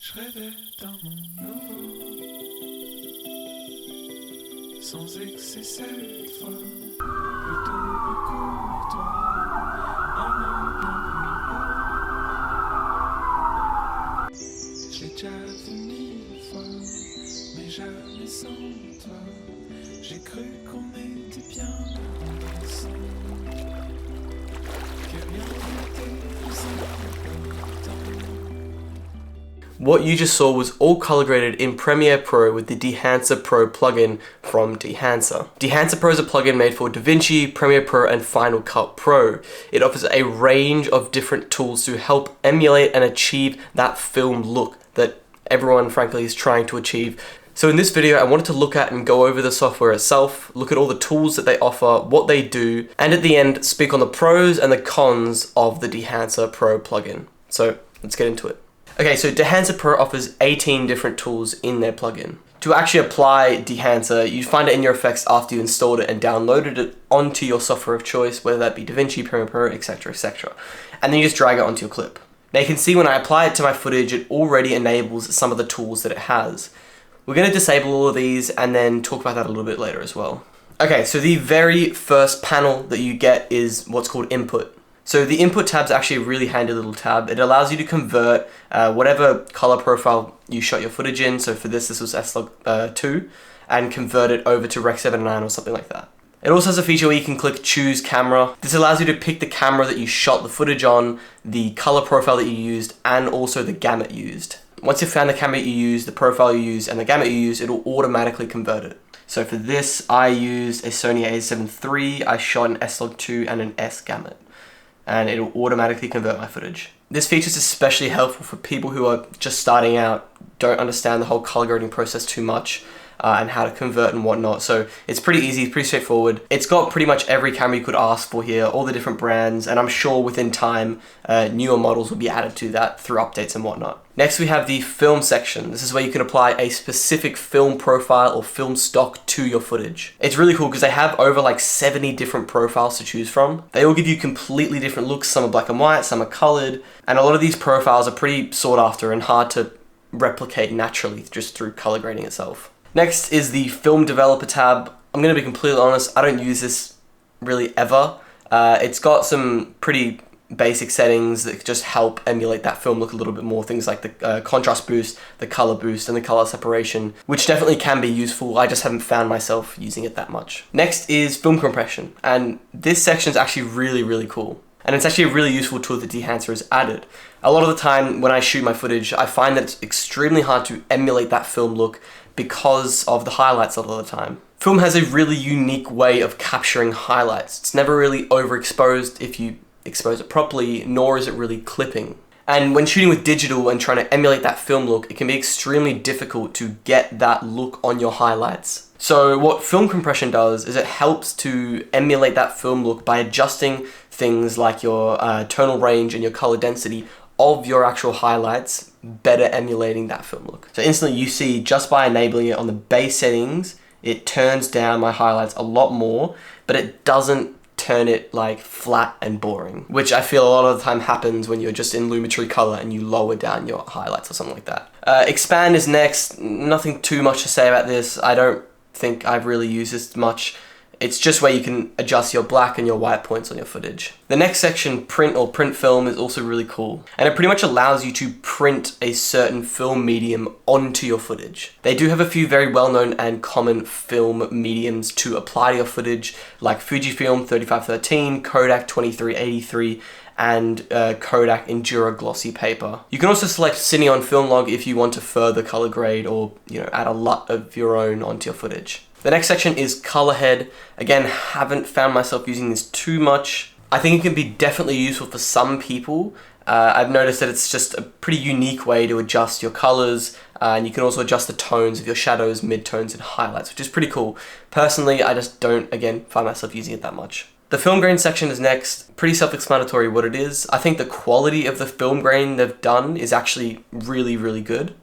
Je rêvais d'un monde nouveau, sans excès cette fois, plutôt plus courtois, un monde bien plus beau. Je l'ai déjà vu 1000 fois, mais jamais sans toi. J'ai cru qu'on était bien ensemble, que rien n'était plus important. What you just saw was all color graded in Premiere Pro with the Dehancer Pro plugin from Dehancer. Dehancer Pro is a plugin made for DaVinci, Premiere Pro, and Final Cut Pro. It offers a range of different tools to help emulate and achieve that film look that everyone, frankly, is trying to achieve. So in this video, I wanted to look at and go over the software itself, look at all the tools that they offer, what they do, and at the end, speak on the pros and the cons of the Dehancer Pro plugin. So let's get into it. Okay, so Dehancer Pro offers 18 different tools in their plugin. To actually apply Dehancer, you find it in your effects after you installed it and downloaded it onto your software of choice, whether that be DaVinci, Premiere Pro, etc, etc. And then you just drag it onto your clip. Now you can see when I apply it to my footage, it already enables some of the tools that it has. We're going to disable all of these and then talk about that a little bit later as well. Okay, so the very first panel that you get is what's called input. So the input tab is actually a really handy little tab. It allows you to convert whatever color profile you shot your footage in. So for this was S-Log2, and convert it over to Rec 79 or something like that. It also has a feature where you can click choose camera. This allows you to pick the camera that you shot the footage on, the color profile that you used, and also the gamut used. Once you've found the camera you use, the profile you use, and the gamut you use, it will automatically convert it. So for this, I used a Sony a7 III, I shot an S-Log2 and an S gamut, and it will automatically convert my footage. This feature is especially helpful for people who are just starting out, don't understand the whole color grading process too much, and how to convert and whatnot. So it's pretty easy, pretty straightforward. It's got pretty much every camera you could ask for here, all the different brands, and I'm sure within time, newer models will be added to that through updates and whatnot. Next we have the film section. This is where you can apply a specific film profile or film stock to your footage. It's really cool because they have over like 70 different profiles to choose from. They all give you completely different looks. Some are black and white, some are colored, and a lot of these profiles are pretty sought after and hard to replicate naturally just through color grading itself. Next is the Film Developer tab. I'm going to be completely honest, I don't use this really ever. It's got some pretty basic settings that just help emulate that film look a little bit more. Things like the contrast boost, the color boost, and the color separation, which definitely can be useful. I just haven't found myself using it that much. Next is film compression, and this section is actually really, really cool. And it's actually a really useful tool that Dehancer has added. A lot of the time when I shoot my footage, I find that it's extremely hard to emulate that film look because of the highlights a lot of the time. Film has a really unique way of capturing highlights. It's never really overexposed if you expose it properly, nor is it really clipping. And when shooting with digital and trying to emulate that film look, it can be extremely difficult to get that look on your highlights. So what film compression does is it helps to emulate that film look by adjusting things like your tonal range and your color density of your actual highlights, better emulating that film look. So instantly you see, just by enabling it on the base settings, it turns down my highlights a lot more, but it doesn't turn it like flat and boring, which I feel a lot of the time happens when you're just in Lumetri color and you lower down your highlights or something like that. Expand is next. Nothing too much to say about this. I don't think I've really used this much. It's just where you can adjust your black and your white points on your footage. The next section, print or print film, is also really cool. And it pretty much allows you to print a certain film medium onto your footage. They do have a few very well-known and common film mediums to apply to your footage, like Fujifilm 3513, Kodak 2383, and Kodak Endura glossy paper. You can also select Cine on Film Log if you want to further color grade or add a LUT of your own onto your footage. The next section is color head. Again, haven't found myself using this too much. I think it can be definitely useful for some people. I've noticed that it's just a pretty unique way to adjust your colors, and you can also adjust the tones of your shadows, midtones, and highlights, which is pretty cool. Personally, I just don't, again, find myself using it that much. The film grain section is next. Pretty self-explanatory what it is. I think the quality of the film grain they've done is actually really, really good.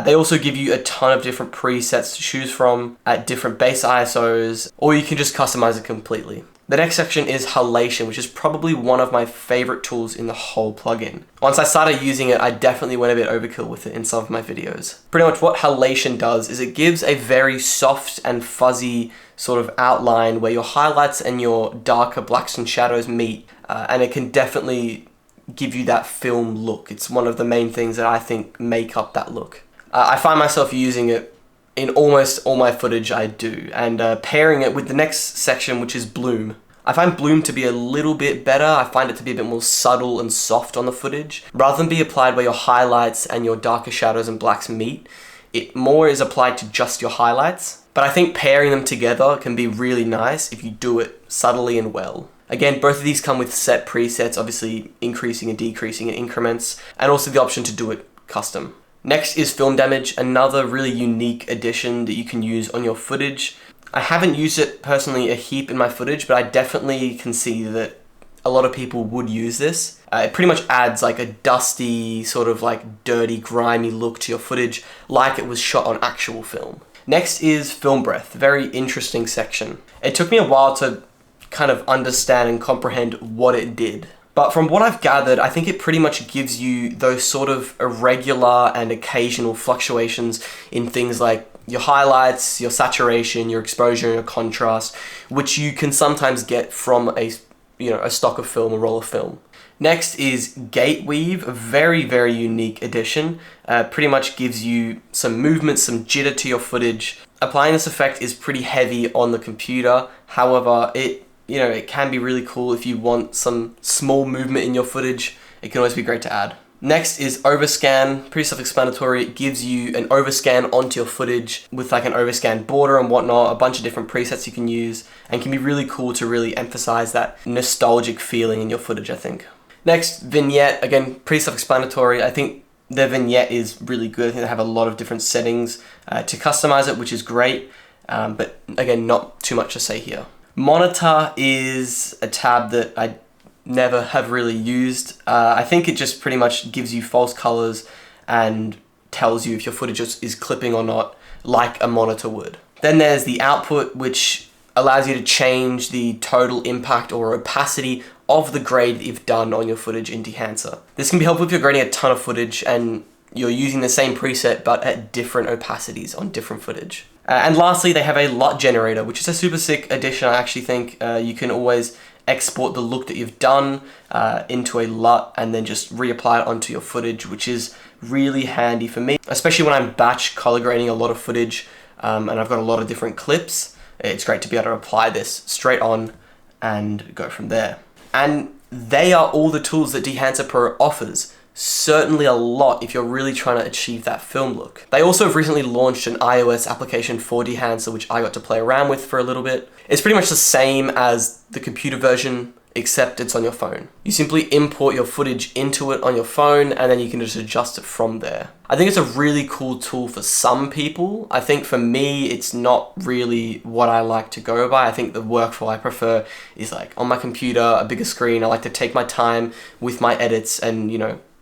They also give you a ton of different presets to choose from at different base ISOs, or you can just customize it completely. The next section is Hellation, which is probably one of my favorite tools in the whole plugin. Once I started using it, I definitely went a bit overkill with it in some of my videos. Pretty much what Hellation does is it gives a very soft and fuzzy sort of outline where your highlights and your darker blacks and shadows meet, and it can definitely give you that film look. It's one of the main things that I think make up that look. I find myself using it in almost all my footage I do, and pairing it with the next section, which is Bloom. I find Bloom to be a little bit better. I find it to be a bit more subtle and soft on the footage. Rather than be applied where your highlights and your darker shadows and blacks meet, it more is applied to just your highlights. But I think pairing them together can be really nice if you do it subtly and well. Again, both of these come with set presets, obviously increasing and decreasing in increments, and also the option to do it custom. Next is Film Damage, another really unique addition that you can use on your footage. I haven't used it personally a heap in my footage, but I definitely can see that a lot of people would use this. It pretty much adds like a dusty, sort of like dirty, grimy look to your footage, like it was shot on actual film. Next is Film Breath, a very interesting section. It took me a while to kind of understand and comprehend what it did. But from what I've gathered, I think it pretty much gives you those sort of irregular and occasional fluctuations in things like your highlights, your saturation, your exposure, and your contrast, which you can sometimes get from a stock of film, a roll of film. Next is Gate Weave, a very, very unique addition. Pretty much gives you some movement, some jitter to your footage. Applying this effect is pretty heavy on the computer. However, it can be really cool if you want some small movement in your footage. It can always be great to add. Next is Overscan, pretty self-explanatory. It gives you an overscan onto your footage with like an overscan border and whatnot, a bunch of different presets you can use, and can be really cool to really emphasize that nostalgic feeling in your footage, I think. Next, Vignette, again, pretty self-explanatory. I think the Vignette is really good. I think they have a lot of different settings to customize it, which is great, but again, not too much to say here. Monitor is a tab that I never have really used. I think it just pretty much gives you false colors and tells you if your footage is clipping or not, like a monitor would. Then there's the output, which allows you to change the total impact or opacity of the grade that you've done on your footage in Dehancer. This can be helpful if you're grading a ton of footage and you're using the same preset but at different opacities on different footage. And lastly, they have a LUT generator, which is a super sick addition. I actually think you can always export the look that you've done into a LUT and then just reapply it onto your footage, which is really handy for me, especially when I'm batch color grading a lot of footage and I've got a lot of different clips. It's great to be able to apply this straight on and go from there. And they are all the tools that Dehancer Pro offers. Certainly a lot if you're really trying to achieve that film look. They also have recently launched an iOS application for Dehancer, which I got to play around with for a little bit. It's pretty much the same as the computer version, except it's on your phone. You simply import your footage into it on your phone and then you can just adjust it from there. I think it's a really cool tool for some people. I think for me, it's not really what I like to go by. I think the workflow I prefer is like on my computer, a bigger screen. I like to take my time with my edits and,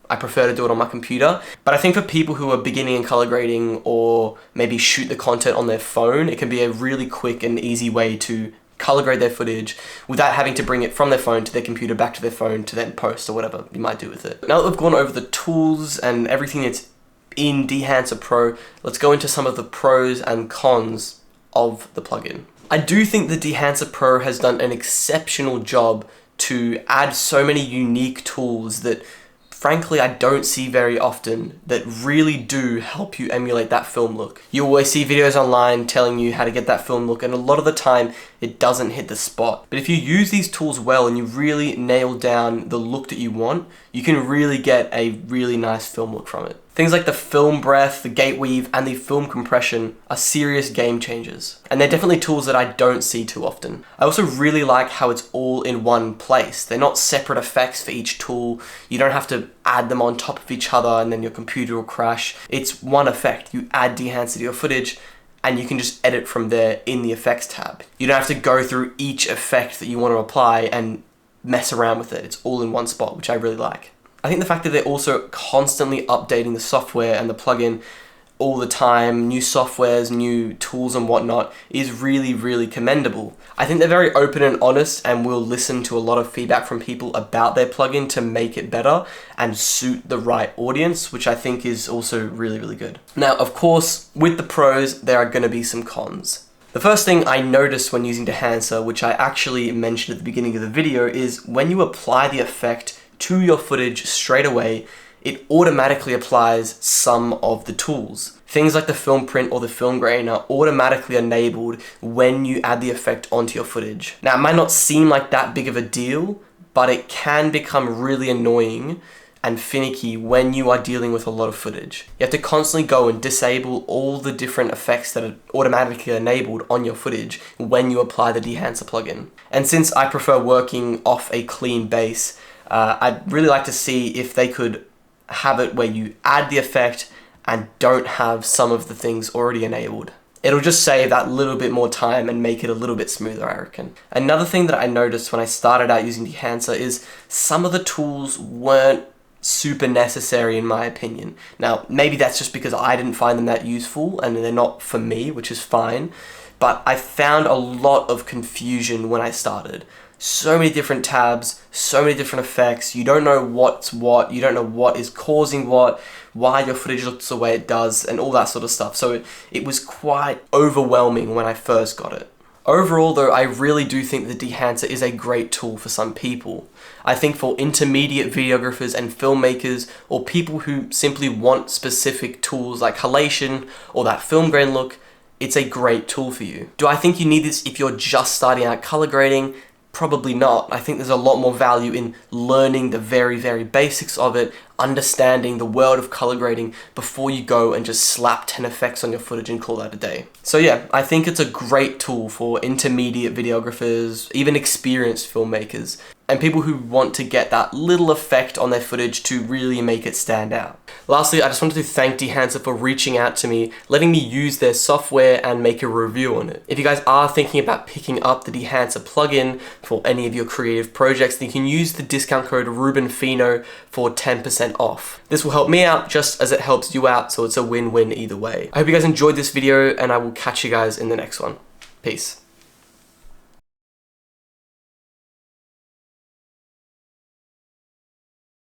I prefer to do it on my computer. But I think for people who are beginning in color grading or maybe shoot the content on their phone, it can be a really quick and easy way to color grade their footage without having to bring it from their phone to their computer, back to their phone to then post or whatever you might do with it. Now that we've gone over the tools and everything that's in Dehancer Pro, let's go into some of the pros and cons of the plugin. I do think the Dehancer Pro has done an exceptional job to add so many unique tools that frankly, I don't see very often that really do help you emulate that film look. You always see videos online telling you how to get that film look, and a lot of the time it doesn't hit the spot. But if you use these tools well and you really nail down the look that you want, you can really get a really nice film look from it. Things like the film breath, the gate weave, and the film compression are serious game changers. And they're definitely tools that I don't see too often. I also really like how it's all in one place. They're not separate effects for each tool. You don't have to add them on top of each other and then your computer will crash. It's one effect. You add Dehancer to your footage and you can just edit from there in the effects tab. You don't have to go through each effect that you want to apply and mess around with it. It's all in one spot, which I really like. I think the fact that they're also constantly updating the software and the plugin all the time, new softwares, new tools and whatnot, is really, really commendable. I think they're very open and honest and will listen to a lot of feedback from people about their plugin to make it better and suit the right audience, which I think is also really, really good. Now, of course, with the pros, there are going to be some cons. The first thing I noticed when using Dehancer, which I actually mentioned at the beginning of the video, is when you apply the effect to your footage straight away, it automatically applies some of the tools. Things like the film print or the film grain are automatically enabled when you add the effect onto your footage. Now, it might not seem like that big of a deal, but it can become really annoying and finicky when you are dealing with a lot of footage. You have to constantly go and disable all the different effects that are automatically enabled on your footage when you apply the Dehancer plugin. And since I prefer working off a clean base, I'd really like to see if they could have it where you add the effect and don't have some of the things already enabled. It'll just save that little bit more time and make it a little bit smoother, I reckon. Another thing that I noticed when I started out using Dehancer is some of the tools weren't super necessary in my opinion. Now, maybe that's just because I didn't find them that useful and they're not for me, which is fine, but I found a lot of confusion when I started. So many different tabs, so many different effects, you don't know what's what, you don't know what is causing what, why your footage looks the way it does, and all that sort of stuff. So it was quite overwhelming when I first got it. Overall though, I really do think the Dehancer is a great tool for some people. I think for intermediate videographers and filmmakers, or people who simply want specific tools like Hellation or that film grain look, it's a great tool for you. Do I think you need this if you're just starting out color grading? Probably not. I think there's a lot more value in learning the very, very basics of it, understanding the world of color grading before you go and just slap 10 effects on your footage and call that a day. So yeah, I think it's a great tool for intermediate videographers, even experienced filmmakers, and people who want to get that little effect on their footage to really make it stand out. Lastly, I just wanted to thank Dehancer for reaching out to me, letting me use their software and make a review on it. If you guys are thinking about picking up the Dehancer plugin for any of your creative projects, then you can use the discount code RubenFino for 10% off. This will help me out just as it helps you out, so it's a win-win either way. I hope you guys enjoyed this video and I will catch you guys in the next one. Peace.